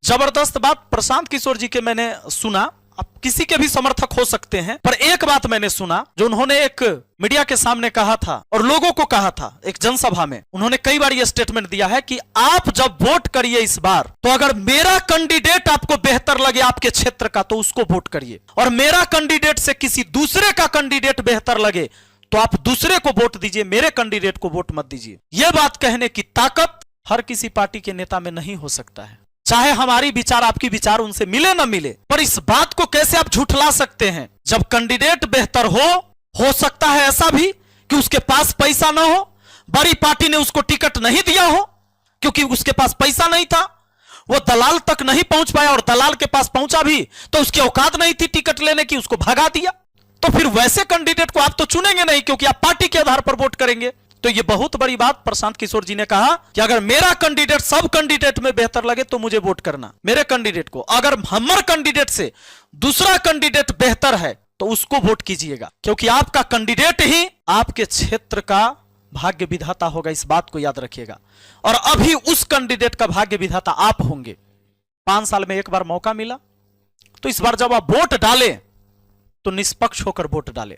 जबरदस्त बात प्रशांत किशोर जी के मैंने सुना। आप किसी के भी समर्थक हो सकते हैं, पर एक बात मैंने सुना जो उन्होंने एक मीडिया के सामने कहा था और लोगों को कहा था एक जनसभा में। उन्होंने कई बार यह स्टेटमेंट दिया है कि आप जब वोट करिए इस बार, तो अगर मेरा कैंडिडेट आपको बेहतर लगे आपके क्षेत्र का, तो उसको वोट करिए, और मेरा कैंडिडेट से किसी दूसरे का कैंडिडेट बेहतर लगे तो आप दूसरे को वोट दीजिए, मेरे कैंडिडेट को वोट मत दीजिए। यह बात कहने की ताकत हर किसी पार्टी के नेता में नहीं हो सकता है, चाहे हमारी विचार आपकी विचार उनसे मिले ना मिले। पर इस बात को कैसे आप झुठला सकते हैं? जब कैंडिडेट बेहतर हो सकता है ऐसा भी कि उसके पास पैसा ना हो, बड़ी पार्टी ने उसको टिकट नहीं दिया हो क्योंकि उसके पास पैसा नहीं था, वो दलाल तक नहीं पहुंच पाया, और दलाल के पास पहुंचा भी तो उसकी औकात नहीं थी टिकट लेने की, उसको भगा दिया। तो फिर वैसे कैंडिडेट को आप तो चुनेंगे नहीं, क्योंकि आप पार्टी के आधार पर वोट करेंगे। तो ये बहुत बड़ी बात प्रशांत किशोर जी ने कहा कि अगर मेरा कैंडिडेट सब कैंडिडेट में बेहतर लगे तो मुझे वोट करना, मेरे कैंडिडेट को। अगर हमारे कैंडिडेट से दूसरा कैंडिडेट बेहतर है तो उसको वोट कीजिएगा, क्योंकि आपका कैंडिडेट ही आपके क्षेत्र का भाग्य विधाता होगा, इस बात को याद रखिएगा। और अभी उस कैंडिडेट का भाग्य विधाता आप होंगे। 5 साल में एक बार मौका मिला, तो इस बार जब आप वोट डालें तो निष्पक्ष होकर वोट डालें।